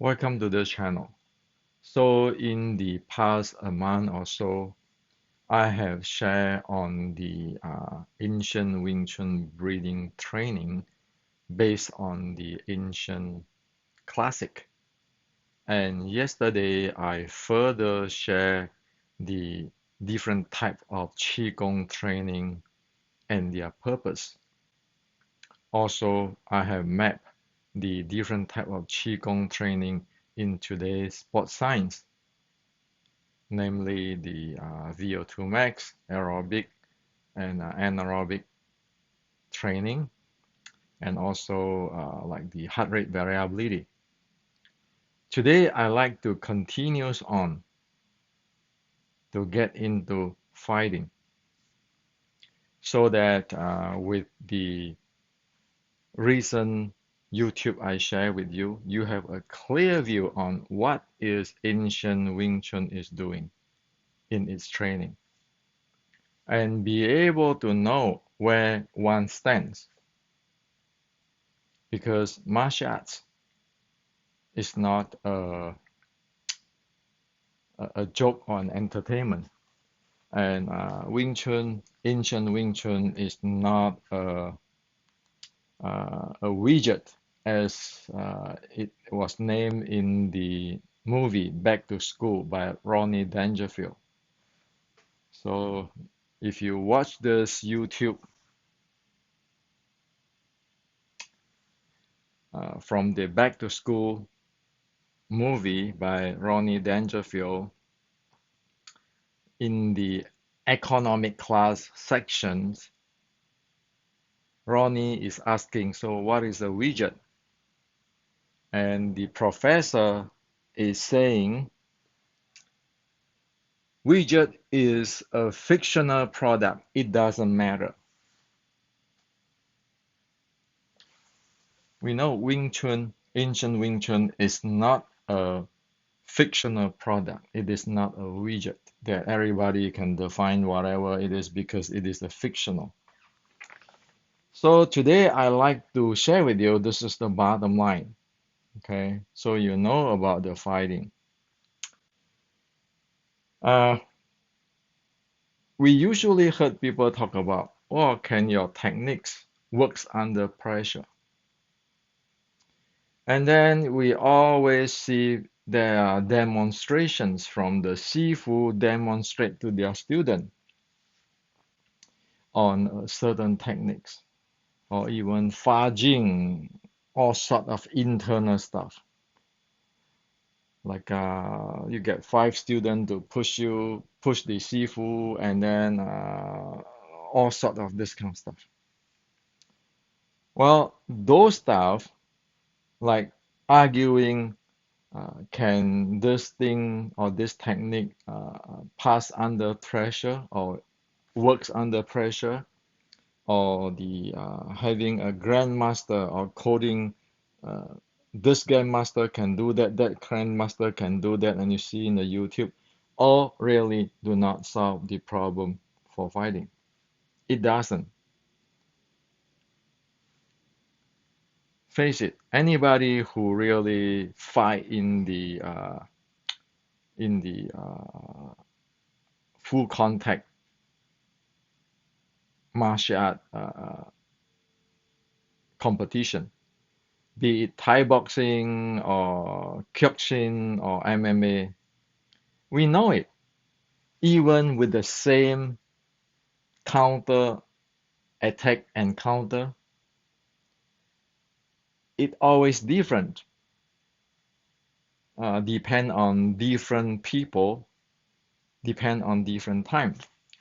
Welcome to the channel. So in the past a month or so, I have shared on the ancient Wing Chun breathing training based on the ancient classic. And yesterday I further shared the different type of Qigong training and their purpose. Also, I have mapped the different type of Qigong training in today's sports science, namely the VO2 max, aerobic, and anaerobic training, and also like the heart rate variability. Today, I like to continue on to get into fighting so that with the recent YouTube I share with you, you have a clear view on what is ancient Wing Chun is doing in its training and be able to know where one stands because martial arts is not a joke or an entertainment. And Wing Chun, ancient Wing Chun is not a widget as it was named in the movie Back to School by Ronnie Dangerfield. So if you watch this YouTube from the Back to School movie by Ronnie Dangerfield, in the economic class sections, Ronnie is asking, so what is a widget? And the professor is saying, widget is a fictional product. It doesn't matter. We know Wing Chun, ancient Wing Chun is not a fictional product. It is not a widget that everybody can define whatever it is because it is a fictional. So today I like to share with you, this is the bottom line. Okay, so you know about the fighting. Uh, we usually heard people talk about, oh, can your techniques works under pressure? And then we always see there are demonstrations from the Sifu demonstrate to their student on certain techniques, or even Fajing, all sort of internal stuff. Like you get 5 students to push the Sifu, and then all sort of this kind of stuff. Well, those stuff like arguing, can this thing or this technique pass under pressure or works under pressure, or the having a grandmaster or coding, uh, this grandmaster can do that, that grandmaster can do that, and you see in the YouTube, all really do not solve the problem for fighting. It doesn't. Face it, anybody who really fight in the full contact martial art competition, be it Thai boxing or Kyokushin or MMA, we know it. Even with the same counter attack and counter, it always different. Depend on different people, depend on different time.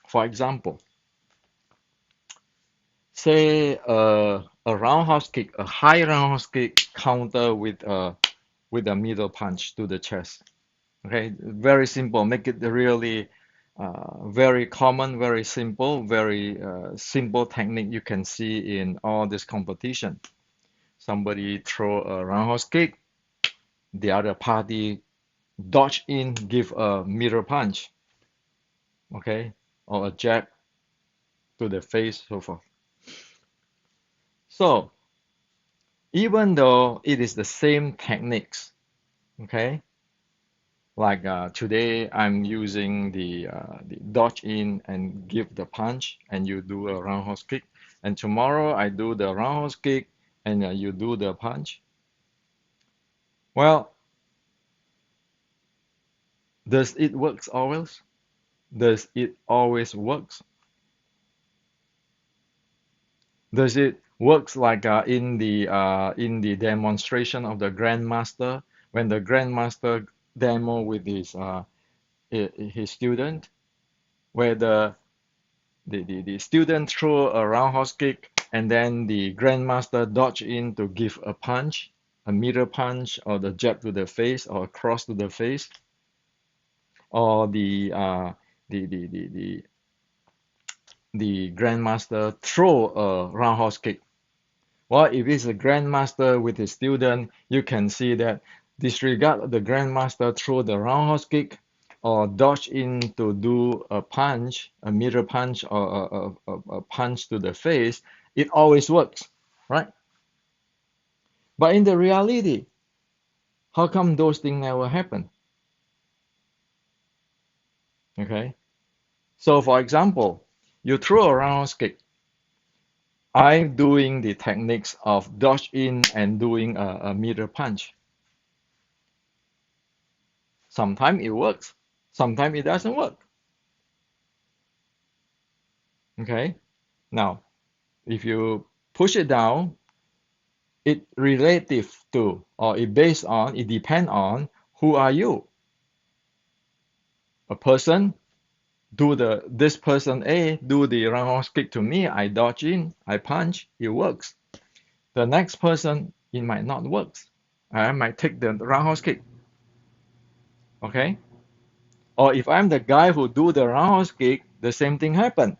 For example, say a roundhouse kick, a high roundhouse kick counter with a middle punch to the chest. Okay, very simple. Make it really very common, very simple, very simple technique you can see in all this competition. Somebody throw a roundhouse kick, the other party dodge in, give a middle punch, okay, or a jab to the face, so forth. So even though it is the same techniques, Okay, like today I'm using the dodge in and give the punch, and you do a roundhouse kick, and tomorrow I do the roundhouse kick and you do the punch. Well, does it works always? Does it always works? Does it works like in the demonstration of the grandmaster when the grandmaster demo with his student, where the student throw a roundhouse kick and then the grandmaster dodge in to give a punch, a mirror punch or the jab to the face or a cross to the face, or the grandmaster throw a roundhouse kick. Well, if it's a grandmaster with his student, you can see that disregard the grandmaster throw the roundhouse kick or dodge in to do a punch, a mirror punch or a punch to the face, it always works, right? But in the reality, how come those things never happen? Okay. So for example, you throw a roundhouse kick. I'm doing the techniques of dodge in and doing a mirror punch. Sometimes it works, sometimes it doesn't work. Okay. Now, if you push it down, it relative to or it based on, it depend on who are you. A person do this person A do the roundhouse kick to me, I dodge in, I punch, it works. The next person, it might not work. I might take the roundhouse kick. Okay. Or if I'm the guy who do the roundhouse kick, the same thing happen.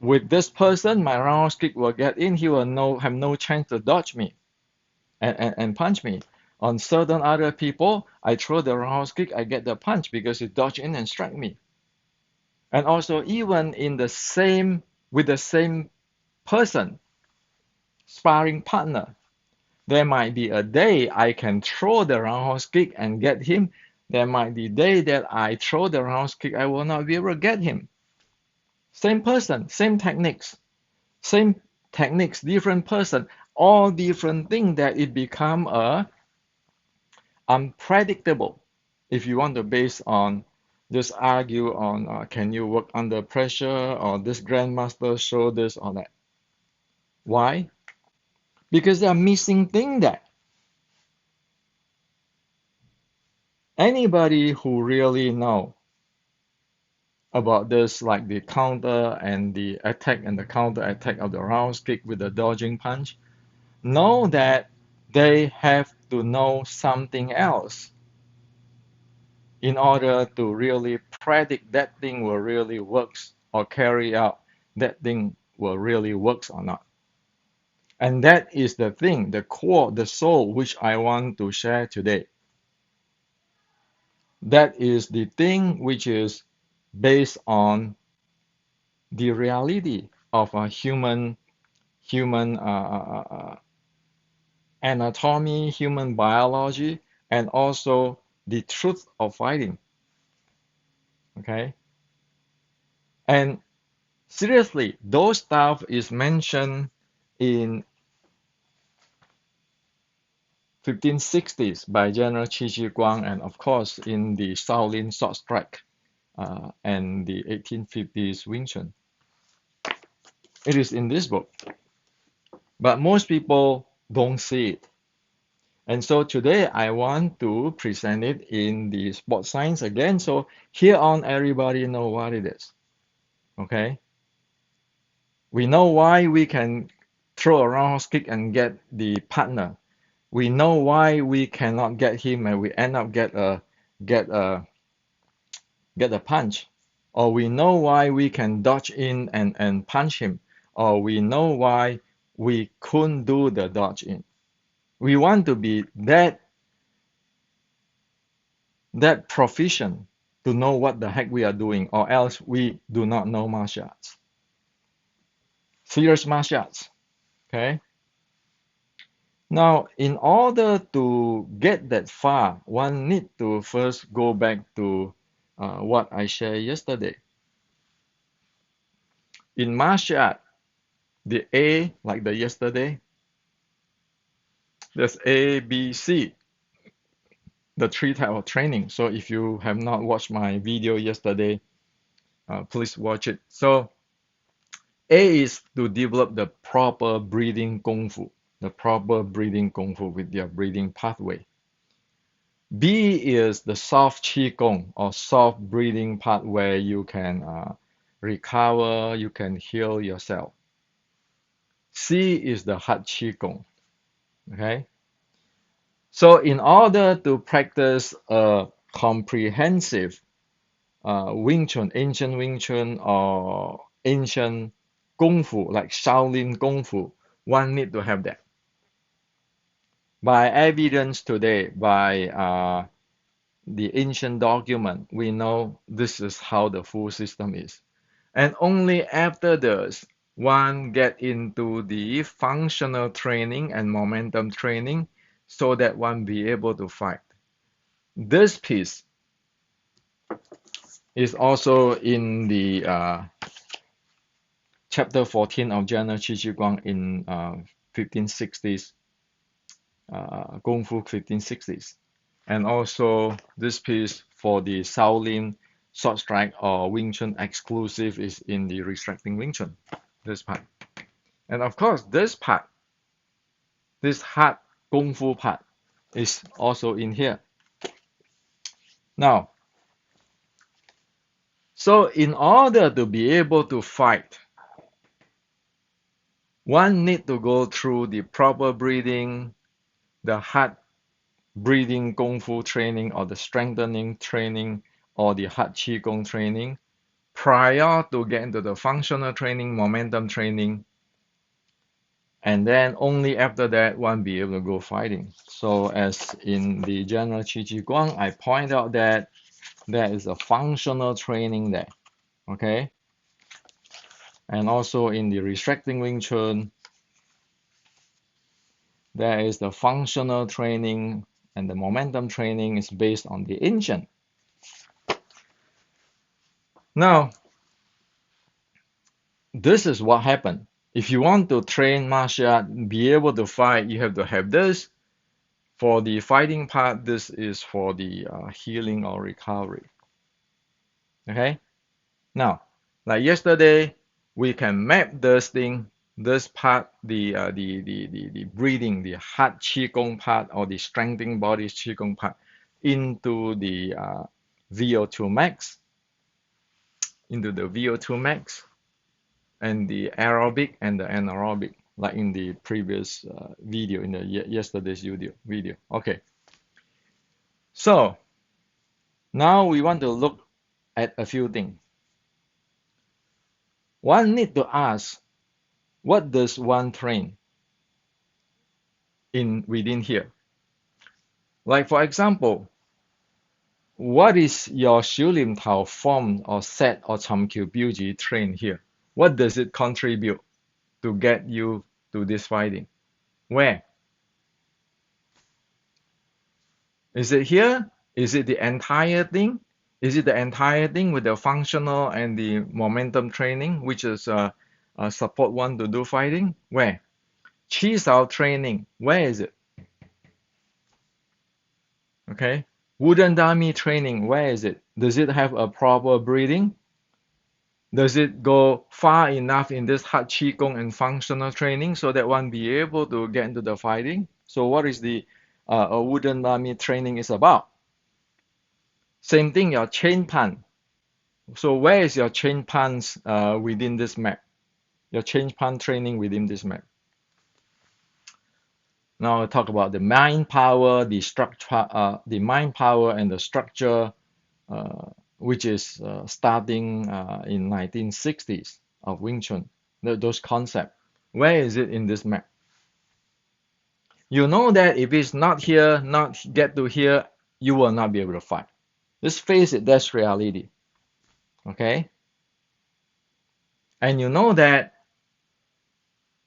With this person, my roundhouse kick will get in, he will have no chance to dodge me and punch me. On certain other people, I throw the roundhouse kick, I get the punch because he dodge in and strike me. And also even in the same with the same person, sparring partner, there might be a day I can throw the roundhouse kick and get him. There might be a day that I throw the roundhouse kick, I will not be able to get him. Same person, same techniques, different person, all different things that it become a unpredictable. If you want to base on just argue on can you work under pressure or this grandmaster show this or that. Why? Because they are missing thing that anybody who really know about this, like the counter and the attack and the counter attack of the round kick with the dodging punch, know that they have to know something else in order to really predict that thing will really works or carry out that thing will really works or not. And that is the thing, the core, the soul, which I want to share today. That is the thing which is based on the reality of a human anatomy, human biology, and also the truth of fighting. Okay, and seriously, those stuff is mentioned in 1560s by General Qi Shi Guang, and of course in the Shaolin Sword Strike and the 1850s Wing Chun. It is in this book, but most people don't see it. And so today I want to present it in the sports science again. So here on, everybody know what it is. Okay, we know why we can throw a roundhouse kick and get the partner. We know why we cannot get him and we end up get a get a punch. Or we know why we can dodge in and punch him. Or we know why we couldn't do the dodge in. We want to be that proficient to know what the heck we are doing, or else we do not know martial arts. Serious martial arts. Okay. Now, in order to get that far, one need to first go back to what I shared yesterday. In martial art, the A, like the yesterday, there's A, B, C, the three type of training. So if you have not watched my video yesterday, please watch it. So A is to develop the proper breathing kung fu, the proper breathing kung fu with your breathing pathway. B is the soft qigong or soft breathing part where you can recover, you can heal yourself. C is the hard qigong. Okay, so in order to practice a comprehensive Wing Chun, ancient Wing Chun or ancient Kung Fu, like Shaolin Kung Fu, one need to have that. By evidence today, by the ancient document, we know this is how the full system is. And only after this, one get into the functional training and momentum training so that one be able to fight. This piece is also in the chapter 14 of General Qi Ji Guang in 1560s, Kung Fu 1560s. And also this piece for the Shaolin Short Strike or Wing Chun exclusive is in the Restricting Wing Chun, this part. And of course, this part, this hard Kung Fu part is also in here. Now, so in order to be able to fight, one need to go through the proper breathing, the hard breathing Kung Fu training or the strengthening training or the hard Qigong training prior to get into the functional training, momentum training, and then only after that one be able to go fighting. So as in the General Qi Ji Guang, I point out that there is a functional training there, okay? And also in the Restricting Wing Chun, there is the functional training and the momentum training is based on the ancient. Now, this is what happened. If you want to train martial art, be able to fight, you have to have this. For the fighting part, this is for the healing or recovery. Okay? Now, like yesterday, we can map this thing, this part, the breathing, the hard qigong part or the strengthening body qigong part into the VO2 max, into the VO2 max, and the aerobic and the anaerobic, like in the previous video, in the yesterday's video. Okay. So now we want to look at a few things. One need to ask, what does one train within here? Like for example, what is your 小念頭 form or set or 尋橋標誌 train here? What does it contribute to get you to this fighting? Where? Is it here? Is it the entire thing? Is it the entire thing with the functional and the momentum training, which is support one to do fighting? Where? Chi Sao training, where is it? Okay. Wooden dummy training, where is it? Does it have a proper breathing? Does it go far enough in this hard qigong and functional training so that one be able to get into the fighting? So what is the a wooden dummy training is about? Same thing, your chain pan. So where is your chain pans within this map? Your chain pan training within this map. Now I'll talk about the mind power, the structure, the mind power and the structure, which is starting in 1960s of Wing Chun. Those concepts. Where is it in this map? You know that if it's not here, not get to here, you will not be able to fight. Just face it, that's reality. Okay? And you know that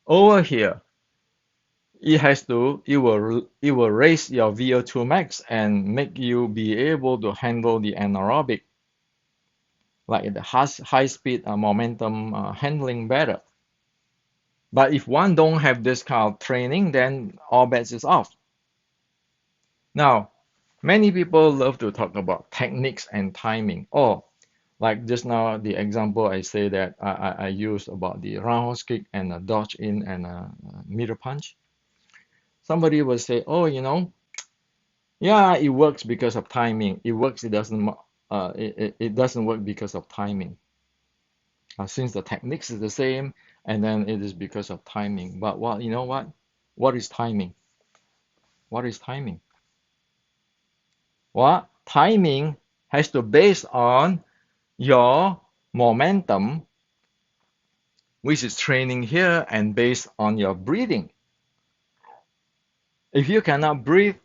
over here, it will raise your VO2 max and make you be able to handle the anaerobic, like the high speed momentum handling better. But if one don't have this kind of training, then all bets is off. Now, many people love to talk about techniques and timing. Or like just now, the example I say that I used about the roundhouse kick and a dodge in and a middle punch. Somebody will say, oh, yeah, it works because of timing. It works, it doesn't work because of timing. Since the techniques is the same, and then it is because of timing. But you know what? What is timing? What is timing? Well, timing has to base on your momentum, which is training here, and based on your breathing. If you cannot breathe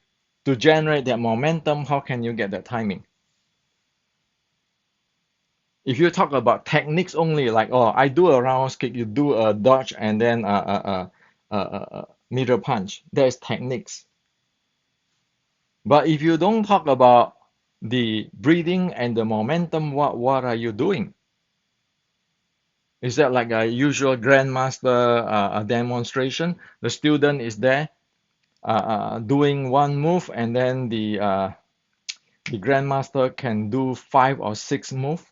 to generate that momentum, how can you get that timing? If you talk about techniques only, like, oh, I do a roundhouse kick, you do a dodge, and then middle punch, there's techniques. But if you don't talk about the breathing and the momentum, what are you doing? Is that like a usual grandmaster demonstration? The student is there doing one move, and then the grandmaster can do 5 or 6 moves.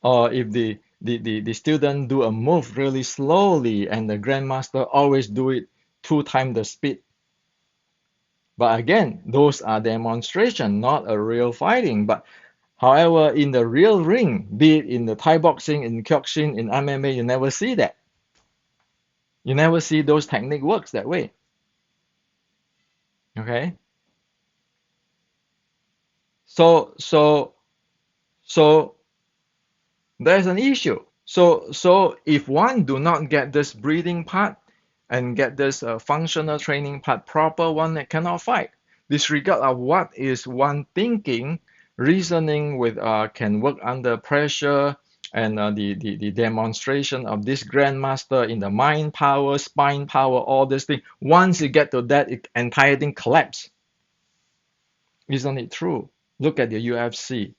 Or if the student do a move really slowly, and the grandmaster always do it 2 times the speed. But again, those are demonstration, not a real fighting. But however, in the real ring, be it in the Thai boxing, in Kyokushin, in MMA, you never see that. You never see those technique works that way. Okay? So there's an issue. So if one do not get this breathing part and get this functional training part proper, one cannot fight. Disregard of what is one thinking, reasoning with can work under pressure, and the demonstration of this grandmaster in the mind power, spine power, all this thing. Once you get to that, entire thing collapse. Isn't it true? Look at the UFC.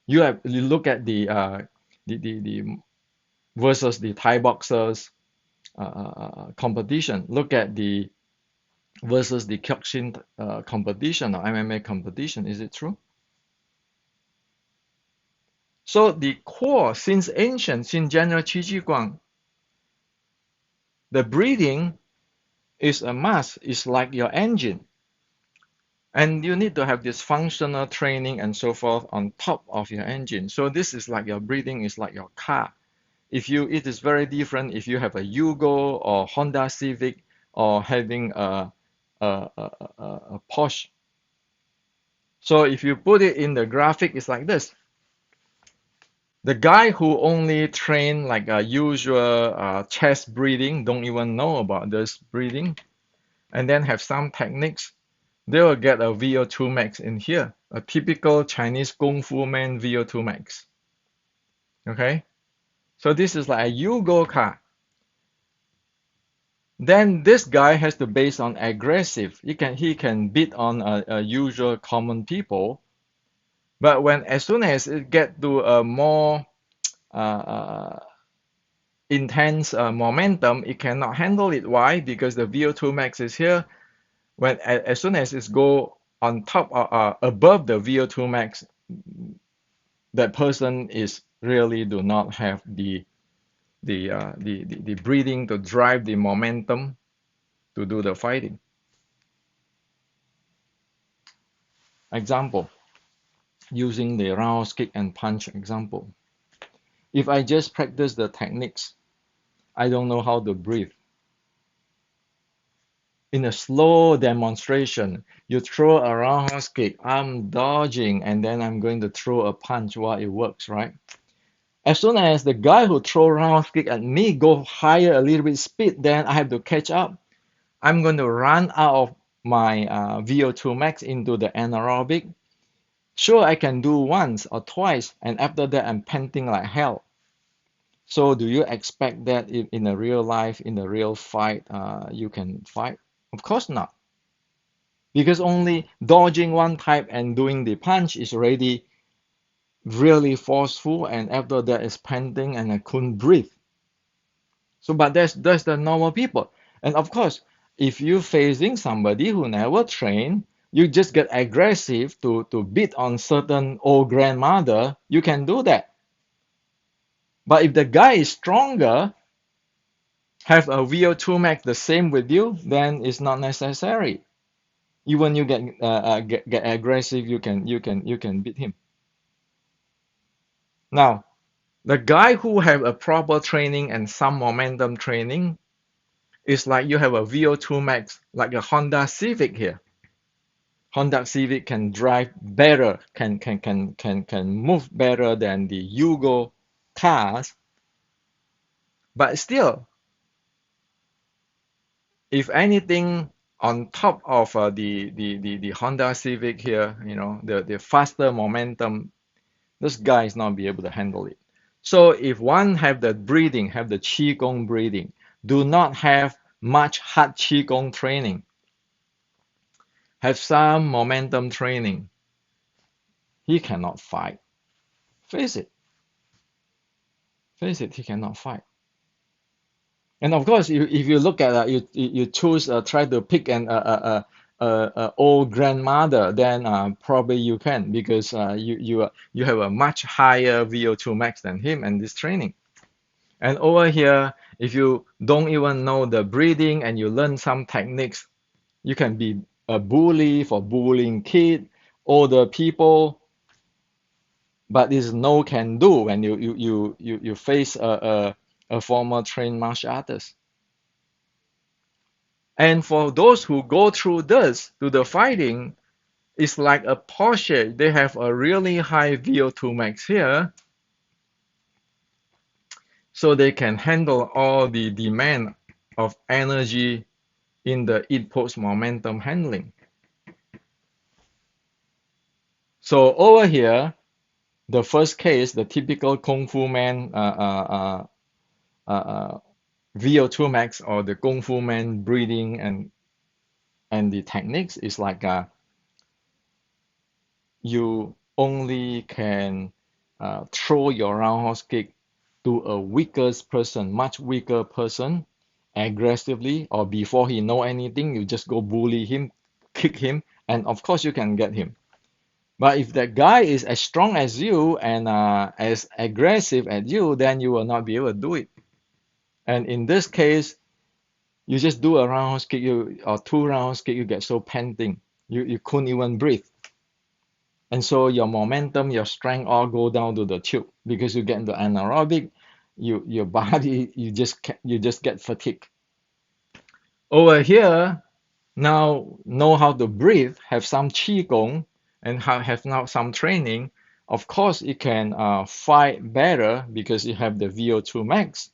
You look at the versus the Thai boxers competition. Look at the versus the Kyokushin competition or MMA competition. Is it true? So the core, since ancient, since general Qi Ji Guang, the breathing is a must. It's like your engine. And you need to have this functional training and so forth on top of your engine. So this is like your breathing is like your car. It is very different if you have a Yugo or Honda Civic or having a Porsche. So if you put it in the graphic, it's like this. The guy who only train like a usual chest breathing, don't even know about this breathing, and then have some techniques, they will get a VO2 max in here, a typical Chinese Kung Fu man VO2 max. Okay? So this is like a Yugo car. Then this guy has to base on aggressive. He can beat on a usual common people, but as soon as it get to a more uh, intense momentum, it cannot handle it. Why? Because the VO2 max is here. As soon as it go on top above the VO2 max, that person is really do not have the breathing to drive the momentum to do the fighting. Example, using the roundhouse kick and punch example. If I just practice the techniques, I don't know how to breathe. In a slow demonstration, you throw a roundhouse kick, I'm dodging, and then I'm going to throw a punch while it works, right? As soon as the guy who throw roundhouse kick at me go higher a little bit speed, then I have to catch up. I'm going to run out of my VO2 max into the anaerobic. Sure, I can do once or twice, and after that I'm panting like hell. So do you expect that in a real life, in a real fight, you can fight? Of course not, because only dodging one type and doing the punch is already really forceful, and after that is panting and I couldn't breathe. So, but that's the normal people. And of course, if you're facing somebody who never trained, you just get aggressive to beat on certain old grandmother, you can do that. But if the guy is stronger, have a VO2 max the same with you, then it's not necessary. Even you get aggressive, you can beat him. Now, the guy who have a proper training and some momentum training is like you have a VO2 max, like a Honda Civic here. Honda Civic can drive better, can move better than the Yugo cars, but still, if anything on top of the Honda Civic here, the faster momentum, this guy is not be able to handle it. So if one have the breathing, have the Qigong breathing, do not have much hard Qigong training, have some momentum training, he cannot fight. Face it, face it, he cannot fight. And of course, if you look at you choose try to pick an old grandmother, then probably you can, because you have a much higher VO2 max than him and this training. And over here, if you don't even know the breathing and you learn some techniques, you can be a bully for bullying kid, older people, but there's no can do when you face a former trained martial artist. And for those who go through this to the fighting, it's like a Porsche. They have a really high VO2 max here, so they can handle all the demand of energy in the input momentum handling. So over here, the first case, the typical Kung Fu man VO2 max, or the Kung Fu man breathing and the techniques is like you only can throw your roundhouse kick to a weaker person, much weaker person, aggressively, or before he know anything, you just go bully him, kick him, and of course you can get him. But if that guy is as strong as you and as aggressive as you, then you will not be able to do it. And in this case, you just do a roundhouse kick, or two roundhouse kick, you get so panting, you couldn't even breathe. And so your momentum, your strength all go down to the tube, because you get into anaerobic, your body, you just get fatigued. Over here, now know how to breathe, have some qigong, and have now some training. Of course, you can fight better because you have the VO2 max.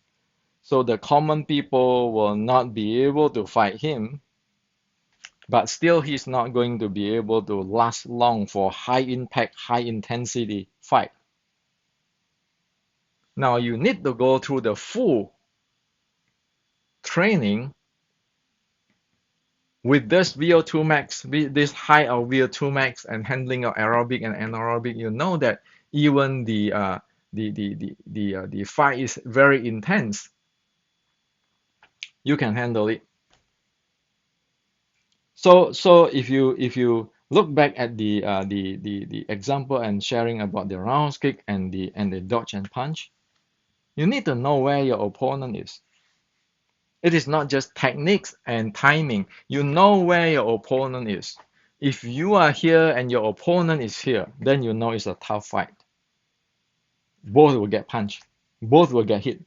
So the common people will not be able to fight him, but still he's not going to be able to last long for high impact, high intensity fight. Now you need to go through the full training with this VO2 max, this high of VO2 max, and handling of aerobic and anaerobic. You know that even the fight is very intense, you can handle it. So if you look back at the example and sharing about the roundhouse kick and the dodge and punch, you need to know where your opponent is. It is not just techniques and timing. You know where your opponent is. If you are here and your opponent is here, then you know it's a tough fight. Both will get punched. Both will get hit.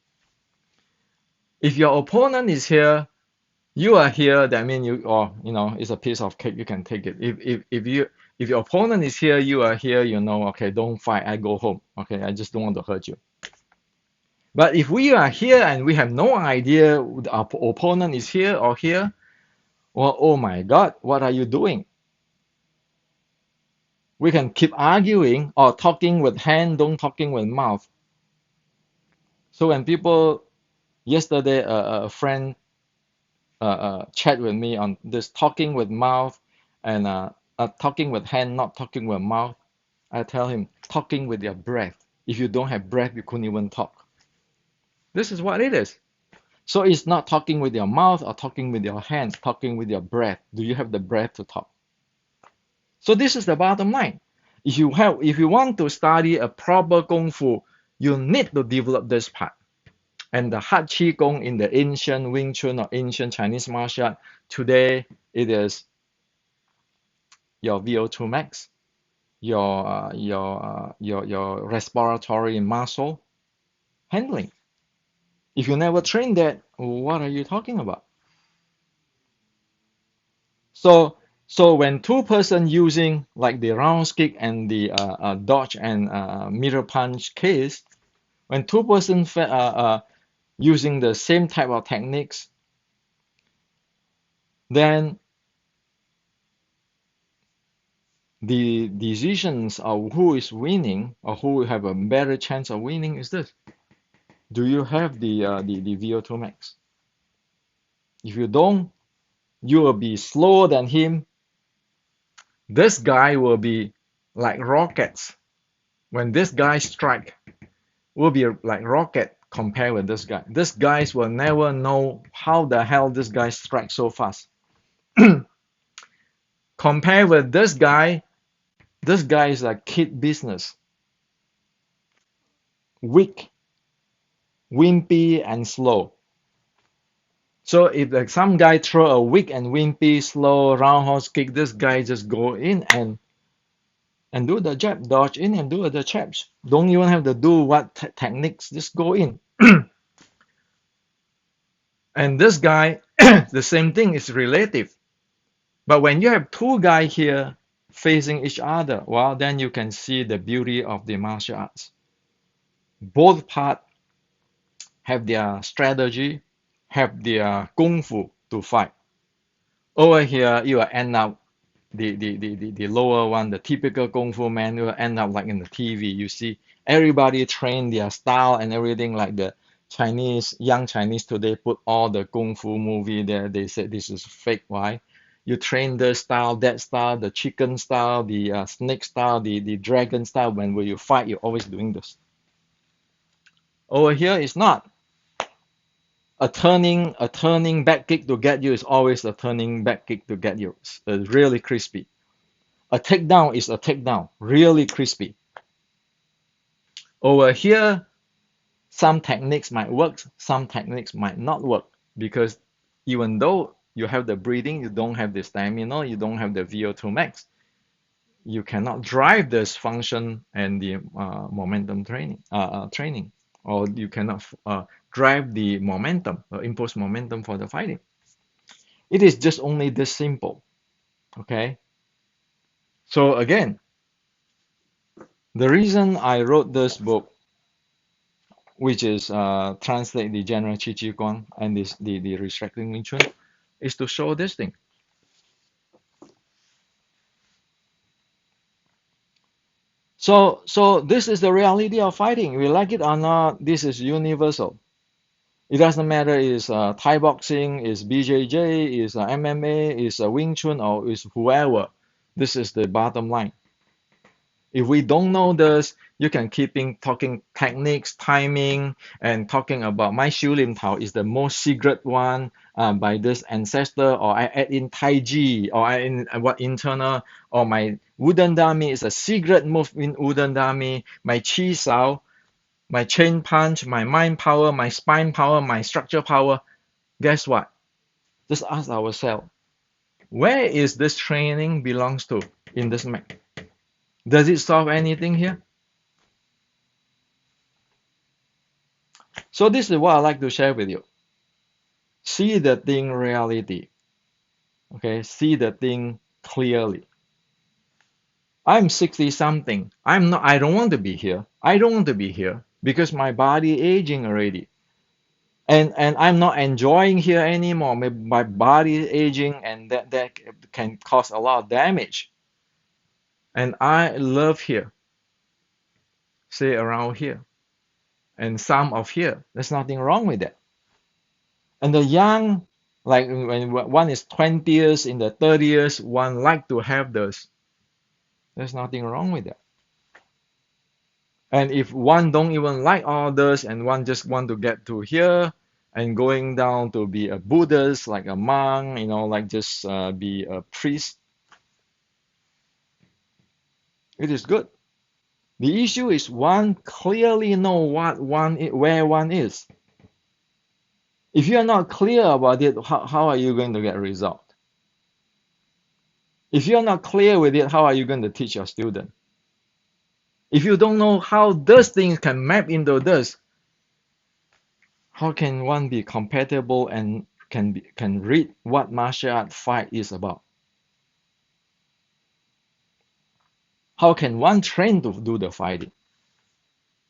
If your opponent is here, you are here, that means it's a piece of cake, you can take it. If your opponent is here, you are here, okay, don't fight, I go home. Okay, I just don't want to hurt you. But if we are here and we have no idea our opponent is here or here, well, oh my God, what are you doing? We can keep arguing or talking with hand, don't talking with mouth. So when people yesterday a friend chat with me on this talking with mouth and talking with hand, not talking with mouth. I tell him talking with your breath. If you don't have breath, you couldn't even talk. This is what it is. So it's not talking with your mouth or talking with your hands, talking with your breath. Do you have the breath to talk? So this is the bottom line. If you want to study a proper kung fu, you need to develop this part. And the hard qi gong in the ancient Wing Chun or ancient Chinese martial art, today it is your VO2 max, your respiratory muscle handling. If you never train that, what are you talking about? So when two-person using like the round kick and the dodge and mirror punch case, when two-person using the same type of techniques, then the decisions of who is winning or who will have a better chance of winning is this. Do you have the VO2 max? If you don't, you will be slower than him. This guy will be like rockets. When this guy strike, will be like rocket compared with this guy. This guys will never know how the hell this guy strikes so fast. Compared with this guy is like kid business. Weak, wimpy, and slow. So if like some guy throw a weak and wimpy, slow roundhouse kick, this guy just go in and do the jab, dodge in and do the jabs. Don't even have to do what techniques, just go in. And this guy, the same thing is relative. But when you have two guys here facing each other, well, then you can see the beauty of the martial arts. Both parts have their strategy, have their kung fu to fight. Over here, you will end up the lower one, the typical kung fu man, will end up like in the TV. You see everybody train their style and everything, like the Chinese, young Chinese today put all the kung fu movie there. They said this is fake. Why? You train this style, that style, the chicken style, the snake style, the dragon style. When you fight, you're always doing this. Over here, it's not. A turning back kick to get you is always a turning back kick to get you. It's really crispy. A takedown is a takedown, really crispy. Over here, some techniques might work, some techniques might not work, because even though you have the breathing, you don't have the stamina, you don't have the VO2 max, you cannot drive this function and the momentum training, or you cannot drive the momentum, impose momentum for the fighting. It is just only this simple, okay? So again, the reason I wrote this book, which is translate the general Qi Ji Guan and the restricting Wing Chun, is to show this thing. So this is the reality of fighting. We like it or not, this is universal. It doesn't matter is Thai boxing, is BJJ, is MMA, is Wing Chun, or is whoever. This is the bottom line. If we don't know this, you can talking techniques, timing, and talking about my Xiu Lim Tao is the most secret one by this ancestor, or I add in Tai Chi, or I in what internal, or my wooden dummy is a secret move in wooden dummy, my Chi Sao, my chain punch, my mind power, my spine power, my structure power. Guess what? Just ask ourselves, where is this training belongs to in this map? Does it solve anything here? So this is what I like to share with you. See the thing reality. Okay, see the thing clearly. I'm 60 something. I don't want to be here. I don't want to be here because my body aging already. And I'm not enjoying here anymore. My body aging, and that can cause a lot of damage. And I love here. Stay around here. and some of here. There's nothing wrong with that. And the young, like when one is 20 years, in the 30 years, one like to have those. There's nothing wrong with that. And if one don't even like all this and one just want to get to here and going down to be a Buddhist, like a monk, like just be a priest, it is good. The issue is one clearly know where one is. If you are not clear about it, how are you going to get a result? If you are not clear with it, how are you going to teach your student? If you don't know how those things can map into this, how can one be compatible and can read what martial art fight is about? How can one train to do the fighting?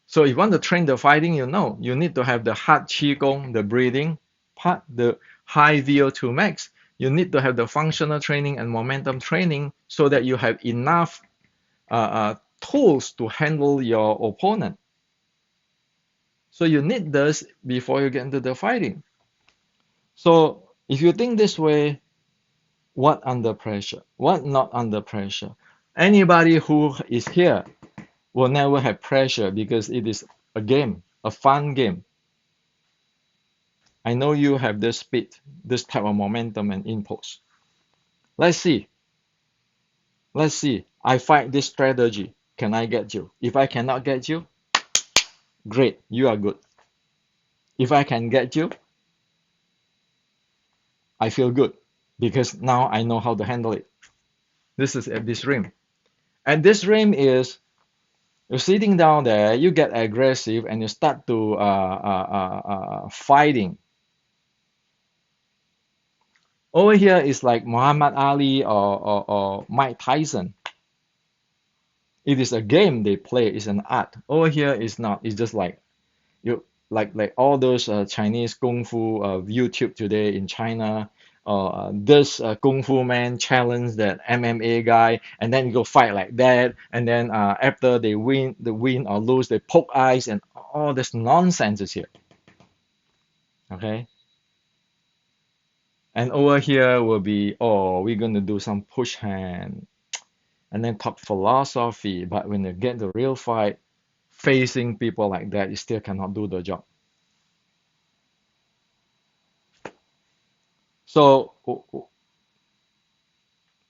So if you want to train the fighting, you need to have the hard qigong, the breathing part, the high VO2 max. You need to have the functional training and momentum training so that you have enough tools to handle your opponent. So you need this before you get into the fighting. So if you think this way, what under pressure? What not under pressure? Anybody who is here will never have pressure because it is a game, a fun game. I know you have this speed, this type of momentum and impulse. Let's see. Let's see. I fight this strategy. Can I get you? If I cannot get you, great, you are good. If I can get you, I feel good because now I know how to handle it. This is at this rim. And this rim is you're sitting down there, you get aggressive and you start to fighting. Over here is like Muhammad Ali or Mike Tyson. It is a game they play, it's an art. Over here is not, it's just like you like all those Chinese kung fu YouTube today in China. This kung fu man challenge that MMA guy, and then you go fight like that, and then after they win or lose, they poke eyes, and all this nonsense is here. Okay, and over here will be, oh, we're gonna do some push hand, and then talk philosophy. But when you get the real fight, facing people like that, you still cannot do the job. So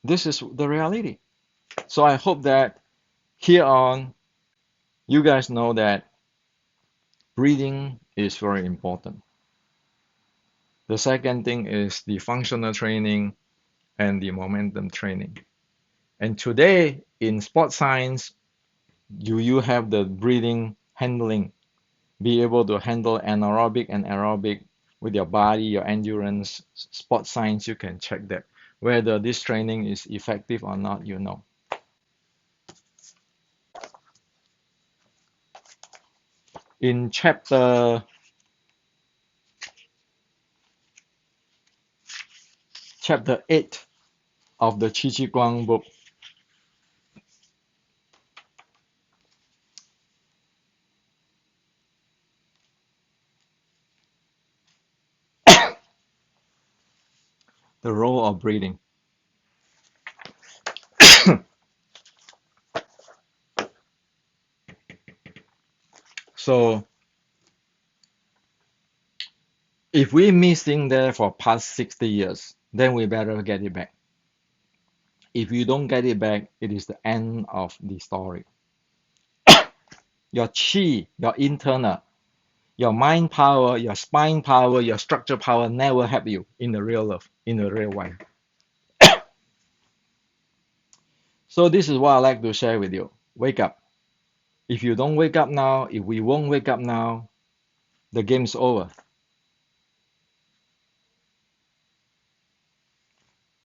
this is the reality. So I hope that here on you guys know that breathing is very important. The second thing is the functional training and the momentum training. And today in sports science, do you have the breathing handling? Be able to handle anaerobic and aerobic with your body, your endurance. Sports science, you can check that. Whether this training is effective or not, you know. In chapter 8 of the Chi Chi Guang book, the role of breathing. So if we're missing there for past 60 years, then we better get it back. If you don't get it back, it is the end of the story. Your chi, your internal, your mind power, your spine power, your structure power never help you in the real life, in the real life. So this is what I like to share with you. Wake up. If you don't wake up now, if we won't wake up now, the game's over.